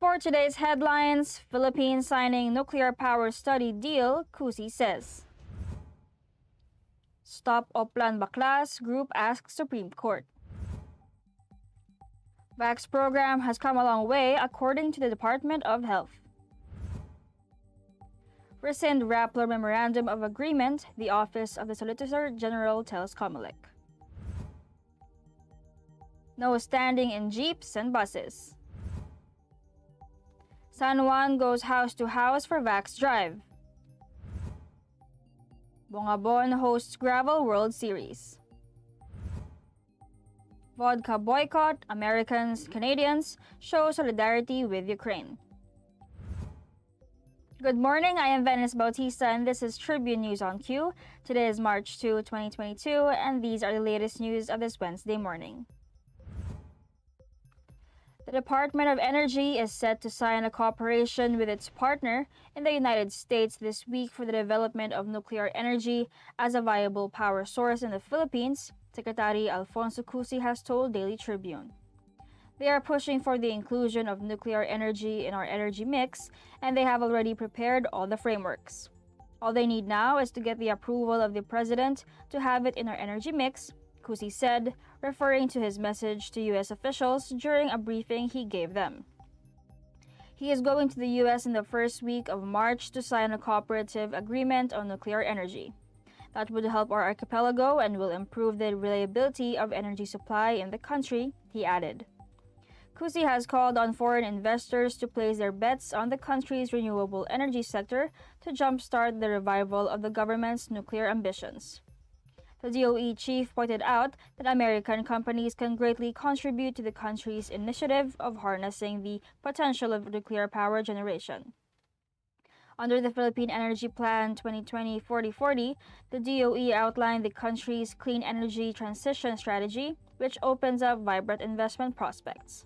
For today's headlines, Philippines signing nuclear power study deal, Cusi says. Stop Oplan Baklas, group asks Supreme Court. Vax program has come a long way according to the Department of Health. Rescind Rappler Memorandum of Agreement, the Office of the Solicitor General tells Comelec. No standing in jeeps and buses. San Juan goes house to house for Vax drive. Bongabon hosts Gravel World Series. Vodka boycott, Americans, Canadians show solidarity with Ukraine. Good morning, I am Venice Bautista and this is Tribune News on Q. Today is March 2, 2022 and these are the latest news of this Wednesday morning. The Department of Energy is set to sign a cooperation with its partner in the United States this week for the development of nuclear energy as a viable power source in the Philippines, Secretary Alfonso Cusi has told Daily Tribune. They are pushing for the inclusion of nuclear energy in our energy mix, and they have already prepared all the frameworks. All they need now is to get the approval of the President to have it in our energy mix, Cusi said, referring to his message to U.S. officials during a briefing he gave them. He is going to the U.S. in the first week of March to sign a cooperative agreement on nuclear energy. That would help our archipelago and will improve the reliability of energy supply in the country, he added. Cusi has called on foreign investors to place their bets on the country's renewable energy sector to jumpstart the revival of the government's nuclear ambitions. The DOE chief pointed out that American companies can greatly contribute to the country's initiative of harnessing the potential of nuclear power generation. Under the Philippine Energy Plan 2020-4040, the DOE outlined the country's clean energy transition strategy, which opens up vibrant investment prospects.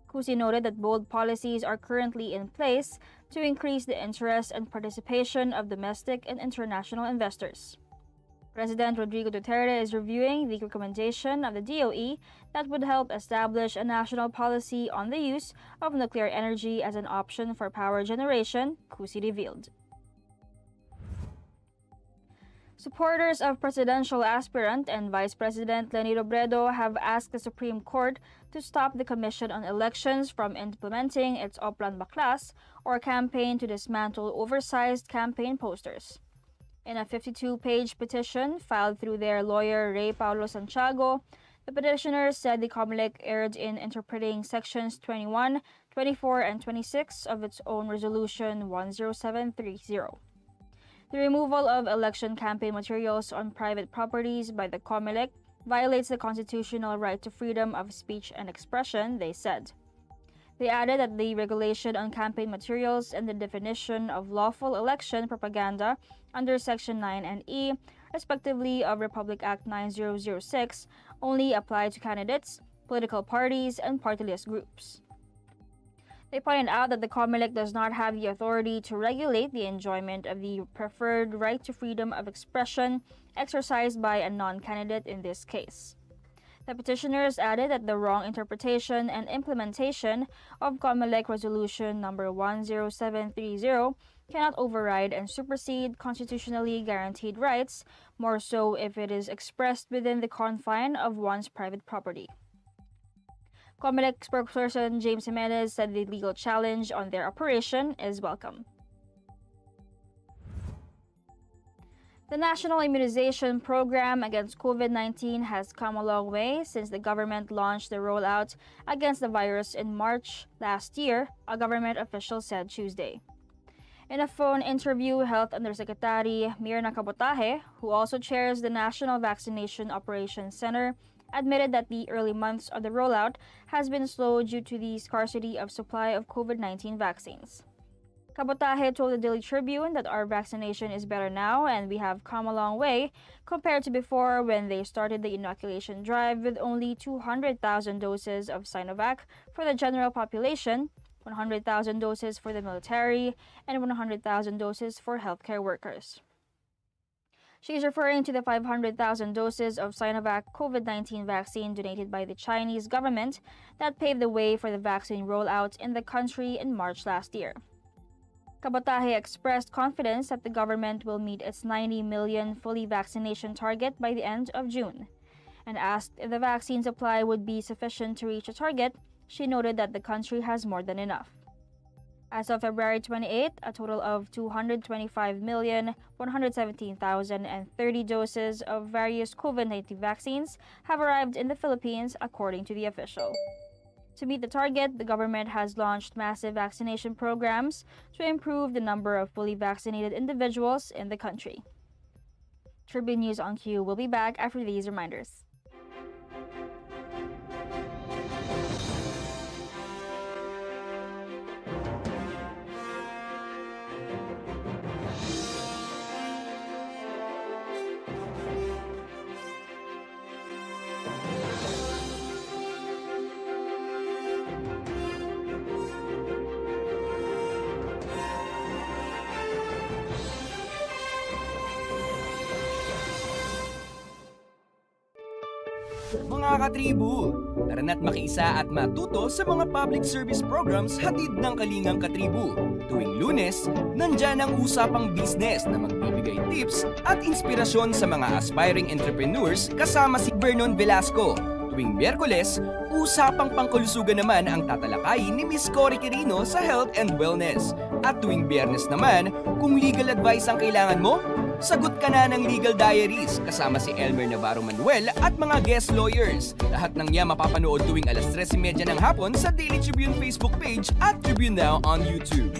Cusi noted that bold policies are currently in place to increase the interest and participation of domestic and international investors. President Rodrigo Duterte is reviewing the recommendation of the DOE that would help establish a national policy on the use of nuclear energy as an option for power generation, Cusi revealed. Supporters of presidential aspirant and Vice President Leni Robredo have asked the Supreme Court to stop the Commission on Elections from implementing its Oplan Baklas, or campaign to dismantle oversized campaign posters. In a 52-page petition filed through their lawyer Ray Paulo Santiago, the petitioners said the Comelec erred in interpreting sections 21, 24, and 26 of its own Resolution 10730. The removal of election campaign materials on private properties by the Comelec violates the constitutional right to freedom of speech and expression, they said. They added that the regulation on campaign materials and the definition of lawful election propaganda under Section 9 and E, respectively, of Republic Act 9006 only apply to candidates, political parties, and party-list groups. They pointed out that the Comelec does not have the authority to regulate the enjoyment of the preferred right to freedom of expression exercised by a non-candidate in this case. The petitioners added that the wrong interpretation and implementation of Comelec Resolution number 10730 cannot override and supersede constitutionally guaranteed rights, more so if it is expressed within the confine of one's private property. Comelec spokesperson James Jimenez said the legal challenge on their operation is welcome. The National Immunization Program against COVID-19 has come a long way since the government launched the rollout against the virus in March last year, a government official said Tuesday. In a phone interview, Health Undersecretary Mirna Cabotaje, who also chairs the National Vaccination Operations Center, admitted that the early months of the rollout has been slow due to the scarcity of supply of COVID-19 vaccines. Cabotaje told the Daily Tribune that our vaccination is better now and we have come a long way compared to before when they started the inoculation drive with only 200,000 doses of Sinovac for the general population, 100,000 doses for the military, and 100,000 doses for healthcare workers. She's referring to the 500,000 doses of Sinovac COVID-19 vaccine donated by the Chinese government that paved the way for the vaccine rollout in the country in March last year. Kabatahe expressed confidence that the government will meet its 90 million fully vaccination target by the end of June. And asked if the vaccine supply would be sufficient to reach a target, she noted that the country has more than enough. As of February 28, a total of 225,117,030 doses of various COVID-19 vaccines have arrived in the Philippines, according to the official. To meet the target, the government has launched massive vaccination programs to improve the number of fully vaccinated individuals in the country. Tribune News on Q will be back after these reminders. Mga katribu, tara na't makiisa at matuto sa mga public service programs hatid ng Kalingang Katribu. Tuwing Lunes, nandyan ang usapang business na magbibigay tips at inspirasyon sa mga aspiring entrepreneurs kasama si Vernon Velasco. Tuwing Miyerkules, usapang pangkalusugan naman ang tatalakayin ni Miss Cory Quirino sa Health and Wellness. At tuwing Biyernes naman, kung legal advice ang kailangan mo, sagot ka na ng Legal Diaries kasama si Elmer Navarro Manuel at mga guest lawyers. Lahat ng niya mapapanood tuwing alas 3:30 ng hapon sa Daily Tribune Facebook page at Tribune Now on YouTube.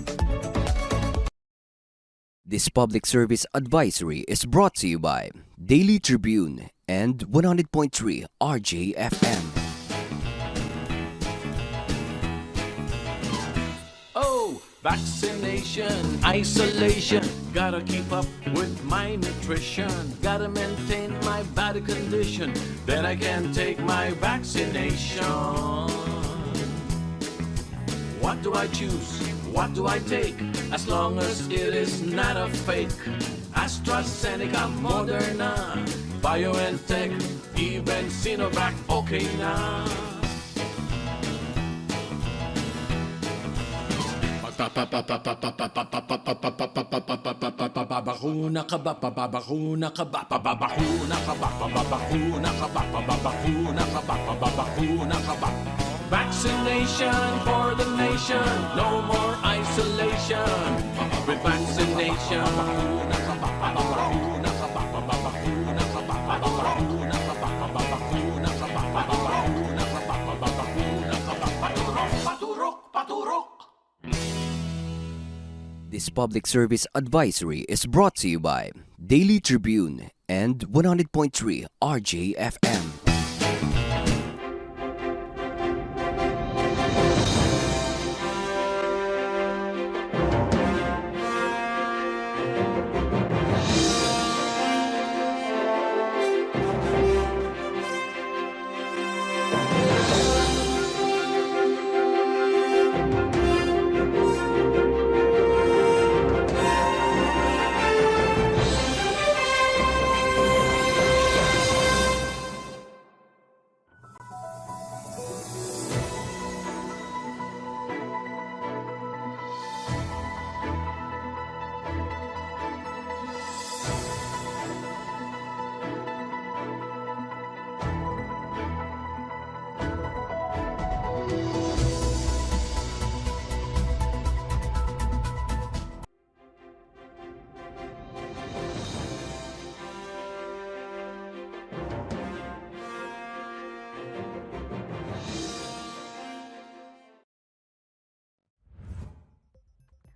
This public service advisory is brought to you by Daily Tribune and 100.3 RJFM. Oh, vaccination, isolation. Gotta keep up with my nutrition. Gotta maintain my body condition. Then I can take my vaccination. What do I choose? What do I take? As long as it is not a fake. AstraZeneca, Moderna, BioNTech, even Sinovac, okay na. Pababakuna ka ba? Pababakuna ka ba? Pababakuna ka ba? Pababakuna ka ba? Pababakuna ka ba? Pababakuna ka ba? Vaccination for the nation, no more isolation. With vaccination, pababakuna ka ba? Pababakuna ka ba? Pababakuna ka ba? Pababakuna ka ba? Pababakuna ka ba? Pababakuna ka ba? Pababakuna ka ba? Paturok, paturok, paturok. This public service advisory is brought to you by Daily Tribune and 100.3 RJFM.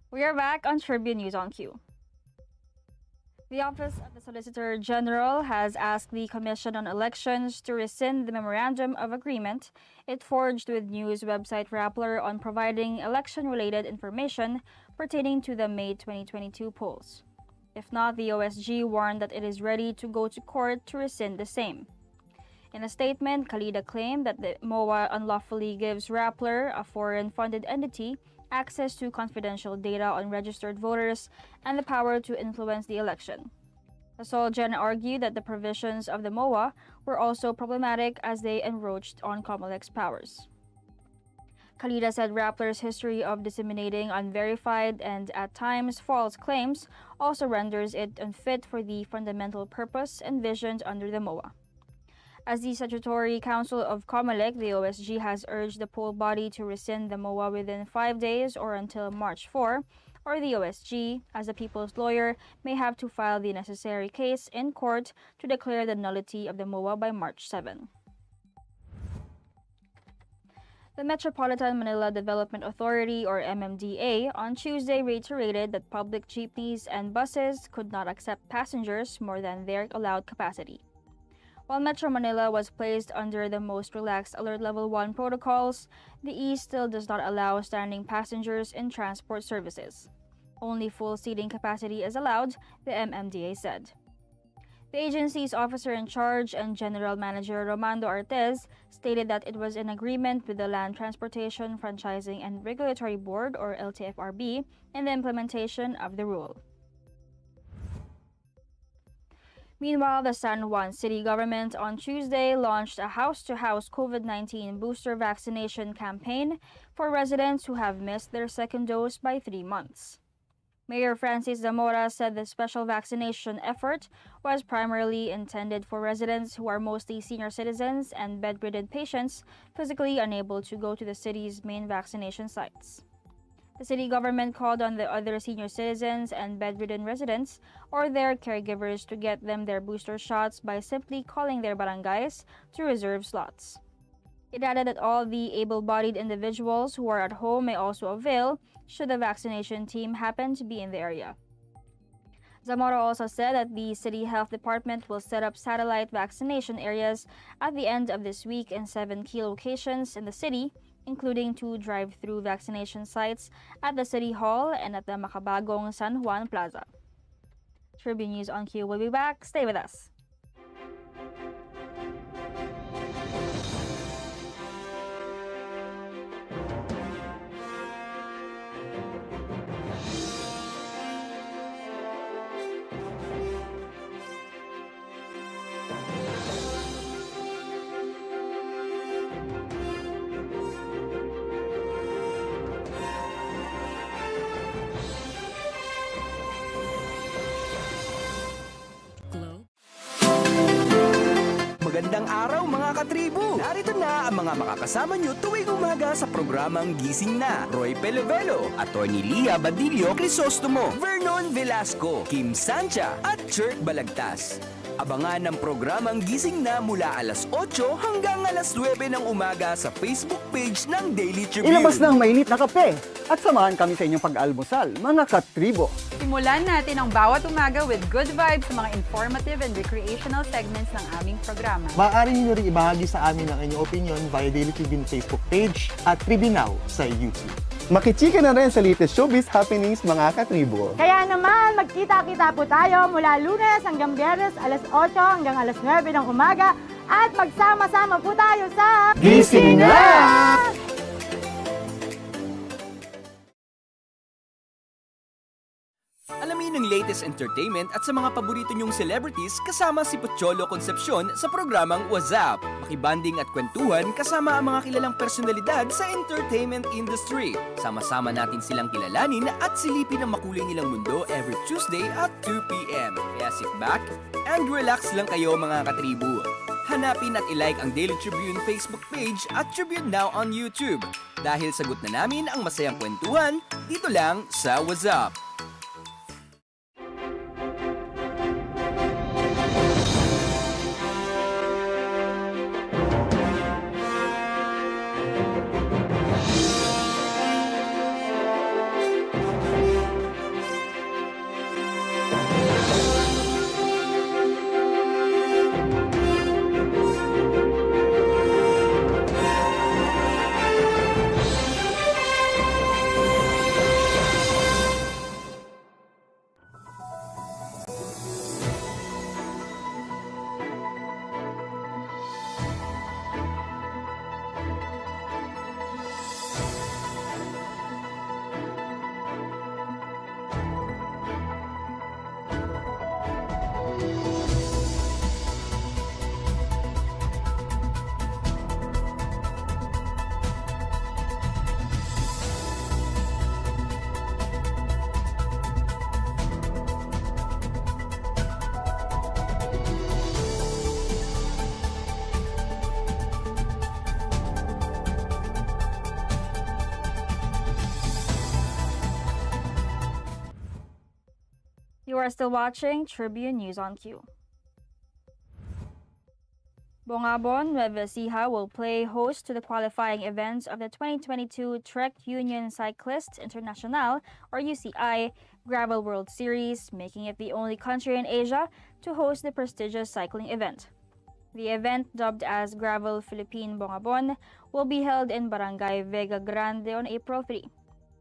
We are back on Tribune News on Q. The Office of the Solicitor General has asked the Commission on Elections to rescind the Memorandum of Agreement it forged with news website Rappler on providing election-related information pertaining to the May 2022 polls. If not, the OSG warned that it is ready to go to court to rescind the same. In a statement, Kalida claimed that the MoA unlawfully gives Rappler, a foreign-funded entity, access to confidential data on registered voters and the power to influence the election. The Solgen argued that the provisions of the MoA were also problematic as they encroached on Comelec's powers. Kalida said Rappler's history of disseminating unverified and at times false claims also renders it unfit for the fundamental purpose envisioned under the MoA. As the Statutory Council of Comelec, the OSG has urged the poll body to rescind the MoA within 5 days or until March 4, or the OSG, as a people's lawyer, may have to file the necessary case in court to declare the nullity of the MoA by March 7. The Metropolitan Manila Development Authority, or MMDA, on Tuesday reiterated that public jeepneys and buses could not accept passengers more than their allowed capacity. While Metro Manila was placed under the most relaxed Alert Level 1 protocols, the East still does not allow standing passengers in transport services. Only full seating capacity is allowed, the MMDA said. The agency's officer in charge and General Manager Romando Artez stated that it was in agreement with the Land Transportation Franchising and Regulatory Board, or LTFRB, in the implementation of the rule. Meanwhile, the San Juan City government on Tuesday launched a house-to-house COVID-19 booster vaccination campaign for residents who have missed their second dose by 3 months. Mayor Francis Zamora said the special vaccination effort was primarily intended for residents who are mostly senior citizens and bedridden patients physically unable to go to the city's main vaccination sites. The city government called on the other senior citizens and bedridden residents or their caregivers to get them their booster shots by simply calling their barangays to reserve slots. It added that all the able-bodied individuals who are at home may also avail should the vaccination team happen to be in the area. Zamora also said that the City Health Department will set up satellite vaccination areas at the end of this week in 7 key locations in the city, including 2 drive-through vaccination sites at the City Hall and at the Makabagong San Juan Plaza. Tribune News on Q will be back. Stay with us. Magandang araw mga katribu! Narito na ang mga makakasama nyo tuwing umaga sa programang Gising Na. Roy Pelevelo, Atty. Lia Badillo Crisostomo, Vernon Velasco, Kim Sancha at Chirk Balagtas. Abangan ang programang Gising Na mula alas 8 hanggang alas 9 ng umaga sa Facebook page ng Daily Tribune. Ilabas na ang mainit na kape at samahan kami sa inyong pag-almusal, mga katribo. Simulan natin ang bawat umaga with good vibes sa mga informative and recreational segments ng aming programa. Maaari niyo rin ibahagi sa amin ang inyong opinion via Daily Tribune Facebook page at Tribune Now sa YouTube. Makichika na rin sa latest showbiz happenings, mga katribo. Kaya naman, magkita-kita po tayo mula Lunes hanggang Biyernes, alas 8 hanggang alas 9 ng umaga at magsama-sama po tayo sa Gising Na! Alamin ang latest entertainment at sa mga paborito nyong celebrities kasama si Pocholo Concepcion sa programang WhatsApp. Makibanding at kwentuhan kasama ang mga kilalang personalidad sa entertainment industry. Sama-sama natin silang kilalanin at silipin ang makulay nilang mundo every Tuesday at 2 p.m. Kaya sit back and relax lang kayo mga katribu. Hanapin at ilike ang Daily Tribune Facebook page at Tribune Now on YouTube. Dahil sagot na namin ang masayang kwentuhan dito lang sa WhatsApp. You are still watching Tribune News on Q. Bongabon, Nueva Ecija will play host to the qualifying events of the 2022 Trek Union Cyclists International, or UCI, Gravel World Series, making it the only country in Asia to host the prestigious cycling event. The event, dubbed as Gravel Philippine Bongabon, will be held in Barangay Vega Grande on April 3.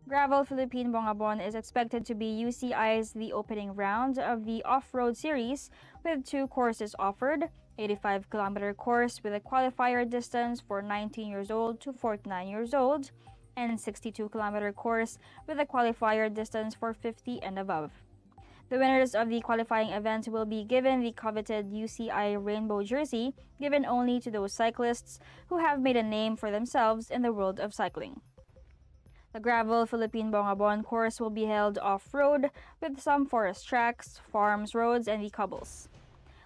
Gravel Philippine Bongabon is expected to be UCI's the opening round of the off-road series, with 2 courses offered: 85-kilometer course with a qualifier distance for 19 years old to 49 years old, and 62-kilometer course with a qualifier distance for 50 and above. The winners of the qualifying event will be given the coveted UCI rainbow jersey, given only to those cyclists who have made a name for themselves in the world of cycling. The Gravel Philippine Bongabon course will be held off-road with some forest tracks, farms roads, and the cobbles.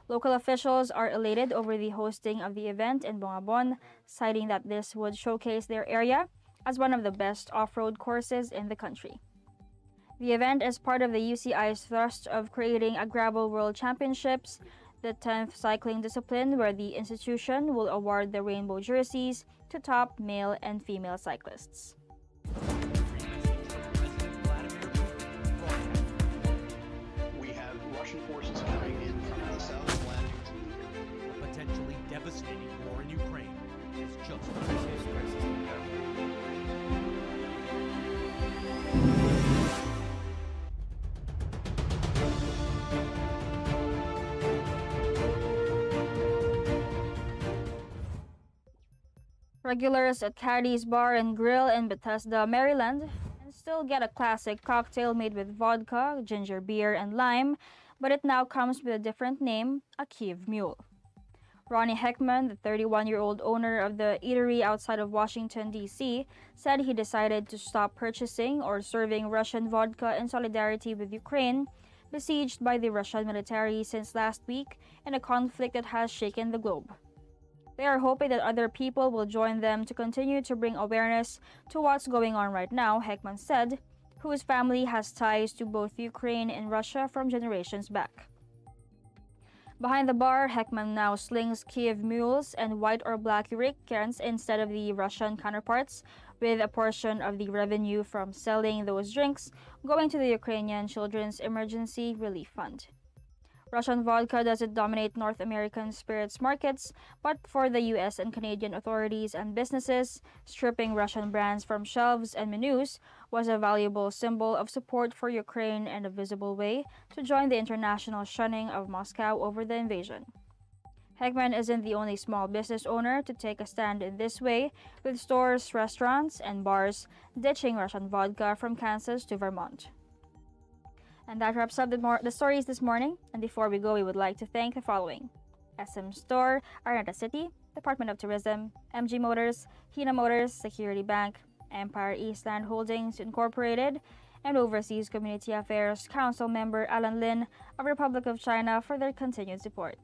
Local officials are elated over the hosting of the event in Bongabon, citing that this would showcase their area as one of the best off-road courses in the country. The event is part of the UCI's thrust of creating a Gravel World Championships, the 10th cycling discipline where the institution will award the rainbow jerseys to top male and female cyclists. We have Russian forces coming in from the south, landing A potentially devastating war in Ukraine is just Regulars at Caddy's Bar and Grill in Bethesda, Maryland, can still get a classic cocktail made with vodka, ginger beer, and lime, but it now comes with a different name, a Kiev Mule. Ronnie Heckman, the 31-year-old owner of the eatery outside of Washington, D.C., said he decided to stop purchasing or serving Russian vodka in solidarity with Ukraine, besieged by the Russian military since last week in a conflict that has shaken the globe. They are hoping that other people will join them to continue to bring awareness to what's going on right now, Heckman said, whose family has ties to both Ukraine and Russia from generations back. Behind the bar, Heckman now slings Kiev mules and white or black cans instead of the Russian counterparts, with a portion of the revenue from selling those drinks going to the Ukrainian Children's Emergency Relief Fund. Russian vodka doesn't dominate North American spirits markets, but for the US and Canadian authorities and businesses, stripping Russian brands from shelves and menus was a valuable symbol of support for Ukraine and a visible way to join the international shunning of Moscow over the invasion. Heckman isn't the only small business owner to take a stand in this way, with stores, restaurants, and bars ditching Russian vodka from Kansas to Vermont. And that wraps up the stories this morning. And before we go, we would like to thank the following: SM Store, Araneta City, Department of Tourism, MG Motors, Hina Motors, Security Bank, Empire Eastland Holdings Incorporated, and Overseas Community Affairs Council member Alan Lin of Republic of China for their continued support.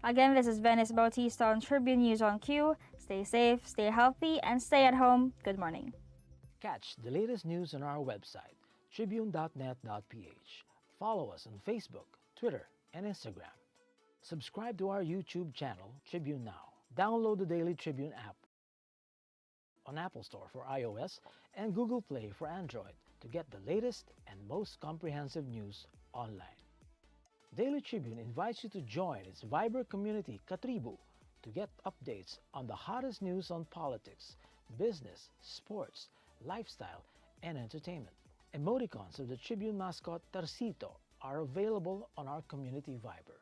Again, this is Venice Bautista on Tribune News on Q. Stay safe, stay healthy, and stay at home. Good morning. Catch the latest news on our website, tribune.net.ph. Follow us on Facebook, Twitter, and Instagram. Subscribe to our YouTube channel, Tribune Now. Download the Daily Tribune app on Apple Store for iOS and Google Play for Android to get the latest and most comprehensive news online. Daily Tribune invites you to join its Viber community, Katribu, to get updates on the hottest news on politics, business, sports, lifestyle, and entertainment. Emoticons of the Tribune mascot Tarsito are available on our community Viber.